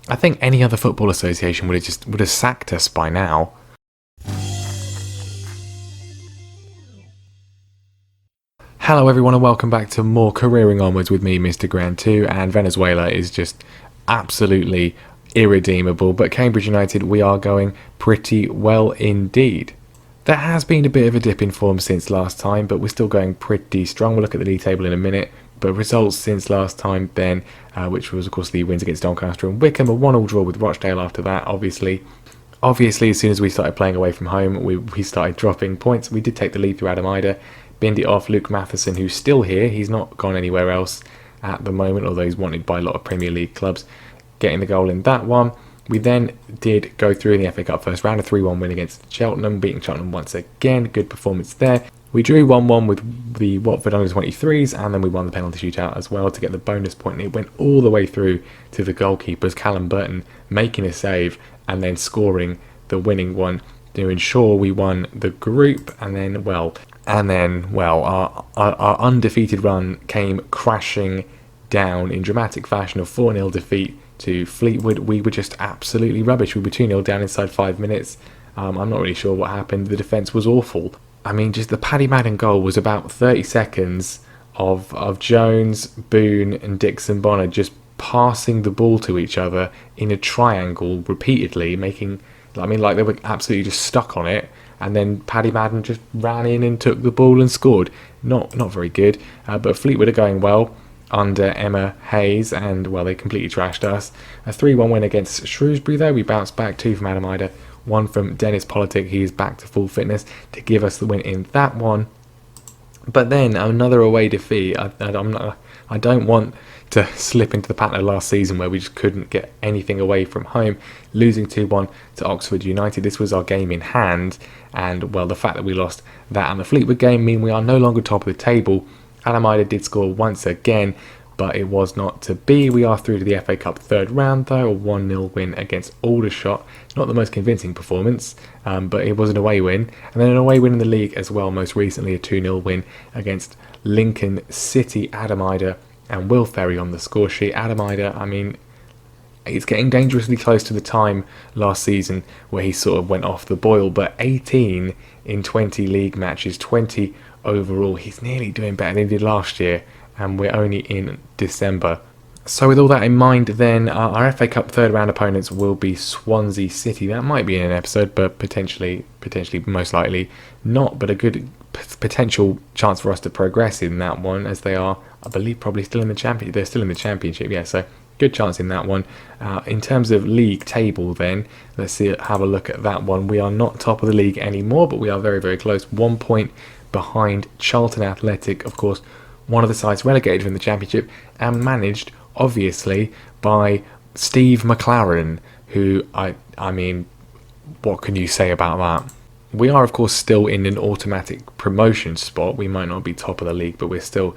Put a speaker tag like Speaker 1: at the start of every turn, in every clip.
Speaker 1: I think any other football association would have sacked us by now. Hello everyone and welcome back to more Careering Onwards with me, Mr. Grand 2, and Venezuela is just absolutely irredeemable, but Cambridge United, we are going pretty well indeed. There has been a bit of a dip in form since last time, but we're still going pretty strong. We'll look at the league table in a minute, but results since last time then, which was of course the wins against Doncaster and Wickham, a 1-1 draw with Rochdale after that, obviously as soon as we started playing away from home, we started dropping points. We did take the lead through Adam Ida, binned it off Luke Matheson, who's still here. He's not gone anywhere else at the moment, although he's wanted by a lot of Premier League clubs, getting the goal in that one. We then did go through in the FA Cup first round, a 3-1 win against Cheltenham, beating Cheltenham once again. Good performance there. We drew 1-1 with the Watford under 23s, and then we won the penalty shootout as well to get the bonus point. And it went all the way through to the goalkeepers, Callum Burton making a save and then scoring the winning one to ensure we won the group. And then our undefeated run came crashing down in dramatic fashion of 4-0 defeat to Fleetwood. We were just absolutely rubbish. We were 2-0 down inside 5 minutes. I'm not really sure what happened. The defence was awful. I mean, just the Paddy Madden goal was about 30 seconds of Jones, Boone and Dixon Bonner just passing the ball to each other in a triangle repeatedly, like they were absolutely just stuck on it. And then Paddy Madden just ran in and took the ball and scored. Not very good. But Fleetwood are going well under Emma Hayes, and they completely trashed us. A 3-1 win against Shrewsbury though. We bounced back 2 from Adam Ida, 1 from Dennis Politic. He is back to full fitness to give us the win in that one. But then another away defeat. I don't want to slip into the pattern of last season where we just couldn't get anything away from home, losing 2-1 to Oxford United. This was our game in hand, and the fact that we lost that and the Fleetwood game mean we are no longer top of the table. Adam Ida did score once again, but it was not to be. We are through to the FA Cup third round though, a 1-0 win against Aldershot. Not the most convincing performance, but it was an away win. And then an away win in the league as well, most recently a 2-0 win against Lincoln City. Adam Ida and Will Ferry on the score sheet. Adam Ida, I mean, it's getting dangerously close to the time last season where he sort of went off the boil, but 18 in 20 league matches, 20 overall. He's nearly doing better than he did last year, and we're only in December. So with all that in mind then, our FA Cup third round opponents will be Swansea City. That might be in an episode, but potentially most likely not, but a good potential chance for us to progress in that one, as they are, I believe, probably still in the championship. They're still in the championship, yeah, so good chance in that one. In terms of league table then, let's have a look at that one. We are not top of the league anymore, but we are very, very close. 1 point behind Charlton Athletic, of course, one of the sides relegated from the championship and managed, obviously, by Steve McLaren, who, I mean, what can you say about that? We are, of course, still in an automatic promotion spot. We might not be top of the league, but we're still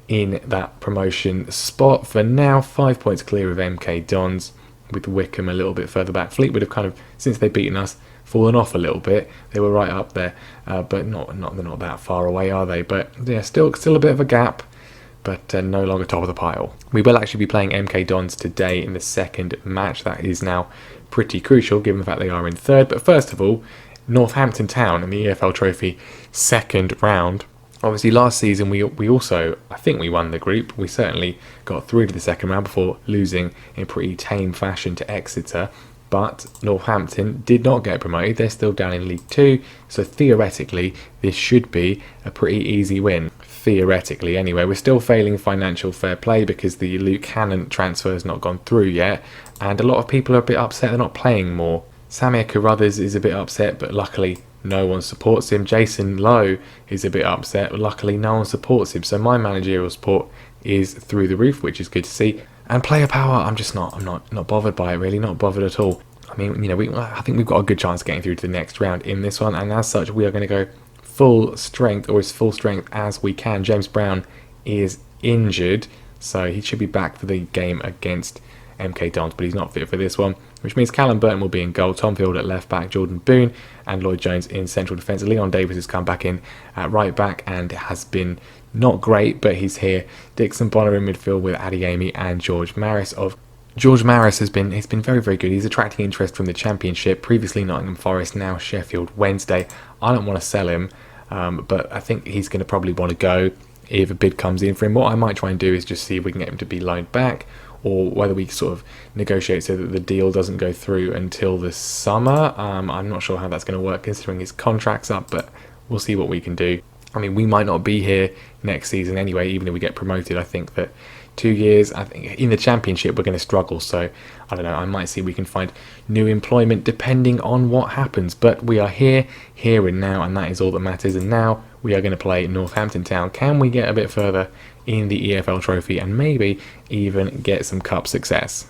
Speaker 1: in that promotion spot for now. 5 points clear of MK Dons, with Wickham a little bit further back. Fleetwood have kind of, since they've beaten us, fallen off a little bit. They were right up there, but they're not that far away, are they? But yeah, still a bit of a gap, but no longer top of the pile. We will actually be playing MK Dons today in the second match. That is now pretty crucial given the fact they are in third. But first of all, Northampton Town in the EFL Trophy second round. Obviously last season we also, I think we won the group. We certainly got through to the second round before losing in pretty tame fashion to Exeter. But Northampton did not get promoted. They're still down in League 2. So theoretically, this should be a pretty easy win. Theoretically, anyway. We're still failing financial fair play because the Luke Cannon transfer has not gone through yet. And a lot of people are a bit upset they're not playing more. Samir Carruthers is a bit upset, but luckily no one supports him. Jason Lowe is a bit upset, but luckily no one supports him. So my managerial support is through the roof, which is good to see. And player power, I'm not bothered by it, really, not bothered at all. I mean, I think we've got a good chance of getting through to the next round in this one, and as such, we are going to go full strength, or as full strength as we can. James Brown is injured, so he should be back for the game against MK Dons, but he's not fit for this one, which means Callum Burton will be in goal, Tom Field at left back, Jordan Boone and Lloyd Jones in central defence. Leon Davis has come back in at right back and has been not great, but he's here. Dixon Bonner in midfield with Adeyemi and George Maris. Of George Maris he's been very, very good. He's attracting interest from the Championship. Previously Nottingham Forest, now Sheffield Wednesday. I don't want to sell him, but I think he's going to probably want to go if a bid comes in for him. What I might try and do is just see if we can get him to be loaned back, or whether we sort of negotiate so that the deal doesn't go through until the summer. I'm not sure how that's going to work considering his contract's up, but we'll see what we can do. I mean, we might not be here next season anyway, even if we get promoted. I think that 2 years, I think in the Championship we're going to struggle, so I don't know, I might see if we can find new employment depending on what happens. But we are here and now, and that is all that matters. And now we are going to play Northampton Town. Can we get a bit further in the EFL Trophy and maybe even get some cup success?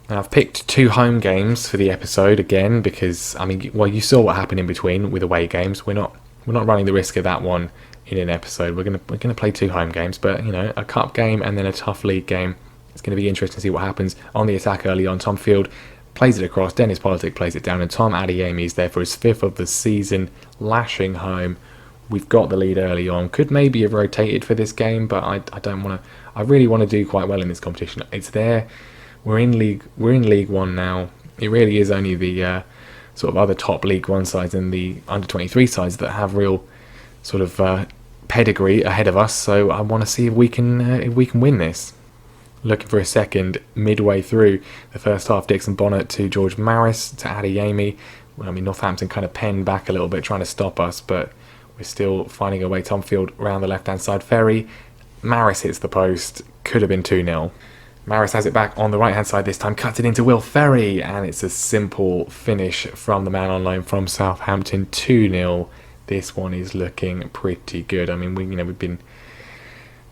Speaker 1: Now, I've picked 2 home games for the episode again because, I mean, well, you saw what happened in between with away games. We're not running the risk of that one in an episode. We're gonna play 2 home games, but you know, a cup game and then a tough league game. It's going to be interesting to see what happens on the attack early on. Tom Field plays it across, Dennis Politic plays it down, and Tom Adeyemi is there for his 5th of the season, lashing home. We've got the lead early on. Could maybe have rotated for this game, but I don't want to. I really want to do quite well in this competition. It's there. We're in League One now. It really is only the sort of other top League One sides and the under 23 sides that have real sort of pedigree ahead of us. So I want to see if we can win this. Looking for a second midway through the first half. Dixon Bonnet to George Maris to Adeyemi. Well, I mean, Northampton kind of penned back a little bit trying to stop us, but we're still finding a way. Tom Field round the left hand side. Ferry. Maris hits the post. Could have been 2-0. Maris has it back on the right hand side this time, cuts it into Will Ferry, and it's a simple finish from the man on loan from Southampton. 2-0. This one is looking pretty good. I mean, we'd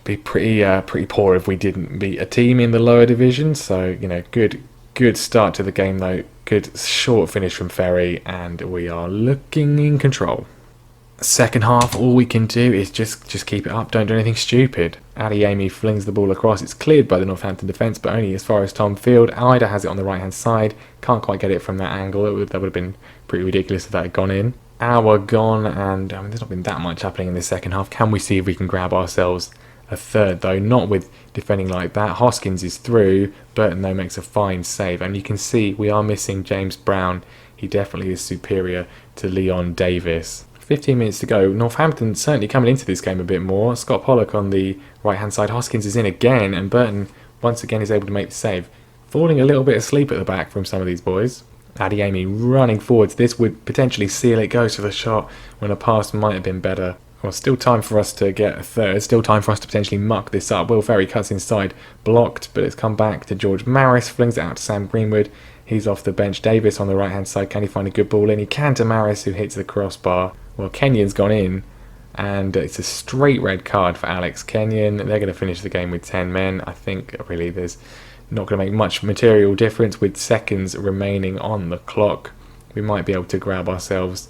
Speaker 1: be pretty poor if we didn't beat a team in the lower division. So good start to the game though. Good short finish from Ferry, and we are looking in control. Second half, all we can do is just keep it up. Don't do anything stupid. Adeyemi flings the ball across. It's cleared by the Northampton defence, but only as far as Tom Field. Ida has it on the right hand side. Can't quite get it from that angle. That would have been pretty ridiculous if that had gone in. Hour gone, and I mean, there's not been that much happening in the second half. Can we see if we can grab ourselves a third though? Not with defending like that. Hoskins is through. Burton though makes a fine save, and you can see we are missing James Brown. He definitely is superior to Leon Davis. 15 minutes to go. Northampton certainly coming into this game a bit more. Scott Pollock on the right hand side. Hoskins is in again, and Burton once again is able to make the save. Falling a little bit asleep at the back from some of these boys. Adeyemi running forwards. This would potentially seal it. Goes for the shot when a pass might have been better. Well, still time for us to get a third. Still time for us to potentially muck this up. Will Ferry cuts inside. Blocked, but it's come back to George Maris. Flings it out to Sam Greenwood. He's off the bench. Davis on the right hand side. Can he find a good ball in? He can to Maris, who hits the crossbar. Well, Kenyon's gone in, and it's a straight red card for Alex Kenyon. They're going to finish the game with 10 men. I think really there's not going to make much material difference with seconds remaining on the clock. We might be able to grab ourselves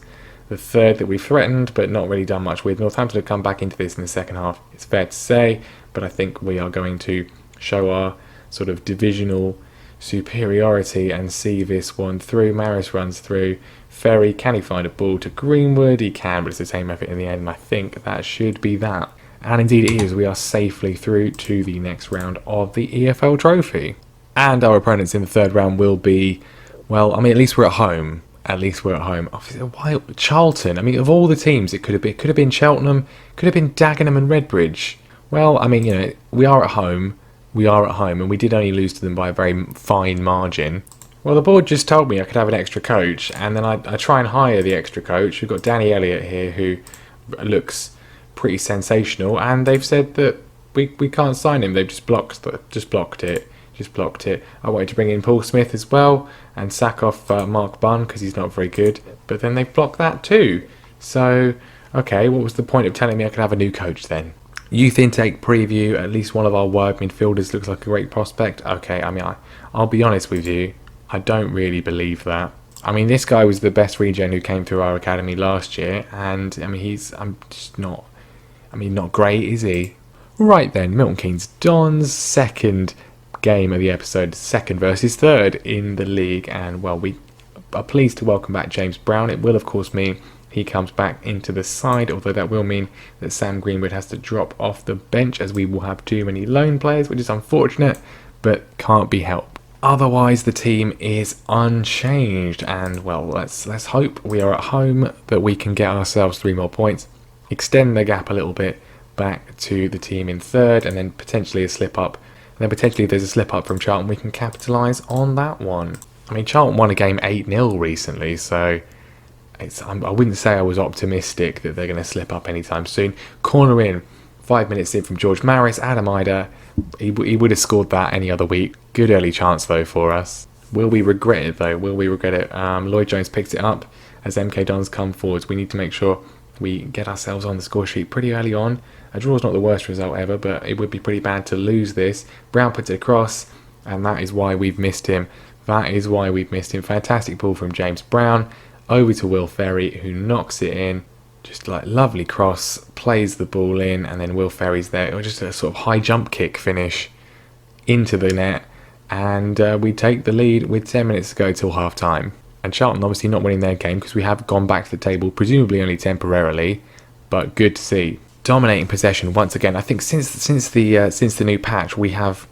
Speaker 1: the third that we threatened, but not really done much with. Northampton have come back into this in the second half, it's fair to say, but I think we are going to show our sort of divisional superiority and see this one through. Maris runs through. Ferry, can he find a ball to Greenwood? He can, but it's the same effort in the end, and I think that should be that. And indeed it is. We are safely through to the next round of the EFL Trophy. And our opponents in the third round will be, well, I mean, at least we're at home. Why Charlton? I mean, of all the teams, it could have been Cheltenham, could have been Dagenham and Redbridge. Well, I mean, we are at home, and we did only lose to them by a very fine margin. Well, the board just told me I could have an extra coach, and then I try and hire the extra coach. We've got Danny Elliott here, who looks pretty sensational, and they've said that we can't sign him. They've just blocked it. I wanted to bring in Paul Smith as well and sack off Mark Bunn because he's not very good, but then they've blocked that too. So, okay, what was the point of telling me I could have a new coach then? Youth intake preview. At least one of our wide midfielders looks like a great prospect. Okay, I mean, I'll be honest with you. I don't really believe that. I mean, this guy was the best regen who came through our academy last year, and I mean, not great, is he? Right then, Milton Keynes Dons, second game of the episode, second versus third in the league, and well, we are pleased to welcome back James Brown. It will of course mean he comes back into the side, although that will mean that Sam Greenwood has to drop off the bench as we will have too many loan players, which is unfortunate, but can't be helped. otherwise the team is unchanged, and well, let's hope we are at home that we can get ourselves 3 more points, extend the gap a little bit back to the team in third, and then potentially a slip up. And then potentially if there's a slip up from Charlton, we can capitalise on that one. I mean, Charlton won a game 8-0 recently, so I wouldn't say I was optimistic that they're going to slip up anytime soon. Corner in, 5 minutes in from George Maris. Adam Ida, he would have scored that any other week. Good early chance though for us. Will we regret it though? Will we regret it? Lloyd Jones picks it up as MK Dons come forwards. We need to make sure we get ourselves on the score sheet pretty early on. A draw is not the worst result ever, but it would be pretty bad to lose this. Brown puts it across, and that is why we've missed him. Fantastic ball from James Brown. Over to Will Ferry, who knocks it in. Just like lovely cross, plays the ball in, and then Will Ferry's there. It was just a sort of high jump kick finish into the net. And we take the lead with 10 minutes to go till half time. And Charlton obviously not winning their game because we have gone back to the table, presumably only temporarily, but good to see. Dominating possession once again. I think since the new patch, we have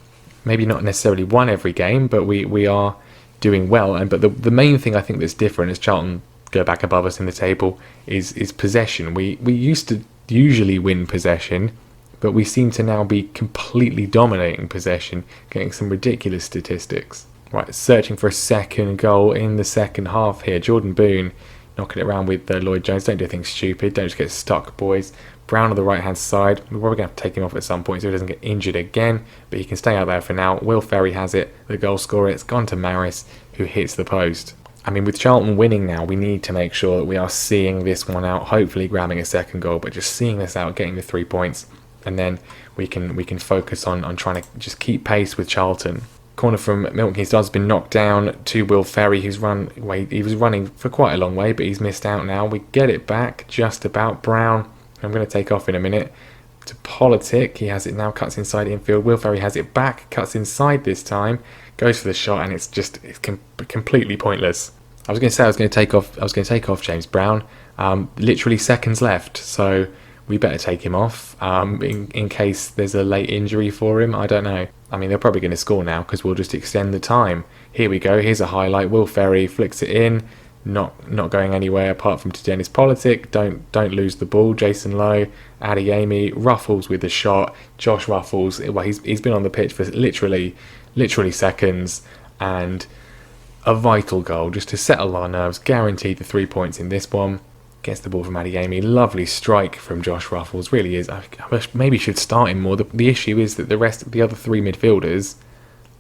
Speaker 1: maybe not necessarily won every game, but we are doing well. But the main thing I think that's different as Charlton go back above us in the table is possession. We used to usually win possession, but we seem to now be completely dominating possession, getting some ridiculous statistics. Right, searching for a second goal in the second half here. Jordan Boone knocking it around with Lloyd Jones. Don't do things stupid. Don't just get stuck, boys. Brown on the right-hand side. We're probably going to have to take him off at some point so he doesn't get injured again, but he can stay out there for now. Will Ferry has it, the goal scorer. It's gone to Maris, who hits the post. I mean, with Charlton winning now, we need to make sure that we are seeing this one out, hopefully grabbing a second goal, but just seeing this out, getting the 3 points, and then we can focus on trying to just keep pace with Charlton. Corner from Milton Keynes Dons has been knocked down to Will Ferry, who's he was running for quite a long way, but he's missed out now. We get it back just about. Brown, I'm going to take off in a minute, to Politic. He has it now, cuts inside infield. Will Ferry has it back, cuts inside this time, goes for the shot, and it's completely pointless. I was going to take off James Brown. Literally seconds left, so we better take him off in case there's a late injury for him. I don't know. I mean, they're probably going to score now because we'll just extend the time. Here we go. Here's a highlight. Will Ferry flicks it in. Not going anywhere apart from to Dennis Politic. Don't lose the ball. Jason Lowe, Adeyemi, Ruffles with the shot. Josh Ruffles. Well, he's been on the pitch for literally seconds, and a vital goal just to settle our nerves. Guaranteed the 3 points in this one. Gets the ball from Adeyemi. Lovely strike from Josh Ruffles. Really is. I maybe should start him more. The issue is that the other 3 midfielders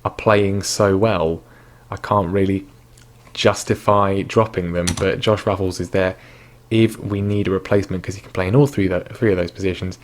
Speaker 1: are playing so well. I can't really justify dropping them, but Josh Ruffles is there if we need a replacement because he can play in all three of those positions,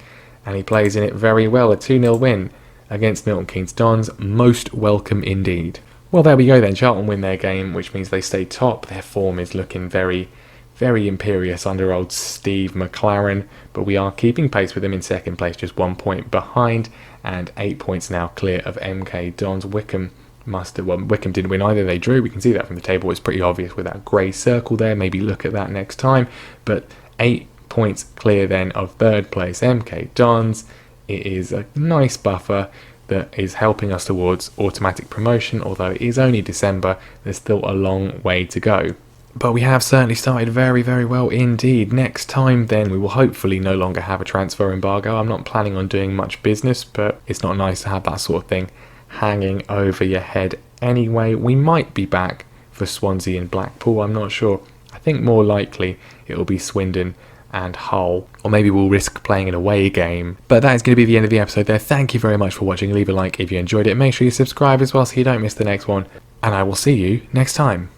Speaker 1: and he plays in it very well. A 2-0 win against Milton Keynes Dons. Most welcome indeed. Well, there we go then. Charlton win their game, which means they stay top. Their form is looking very, very imperious under old Steve McLaren, but we are keeping pace with them in second place, just 1 point behind, and 8 points now clear of MK Dons. Wickham didn't win either, they drew. We can see that from the table. It's pretty obvious with that grey circle there. Maybe look at that next time. But 8 points clear then of third place MK Dons. It is a nice buffer that is helping us towards automatic promotion, although it is only December. There's still a long way to go. But we have certainly started very, very well indeed. Next time then we will hopefully no longer have a transfer embargo. I'm not planning on doing much business, but it's not nice to have that sort of thing hanging over your head anyway. We might be back for Swansea and Blackpool, I'm not sure. I think more likely it will be Swindon and Hull, or maybe we'll risk playing an away game. But that is going to be the end of the episode there. Thank you very much for watching. Leave a like if you enjoyed it. Make sure you subscribe as well so you don't miss the next one, and I will see you next time.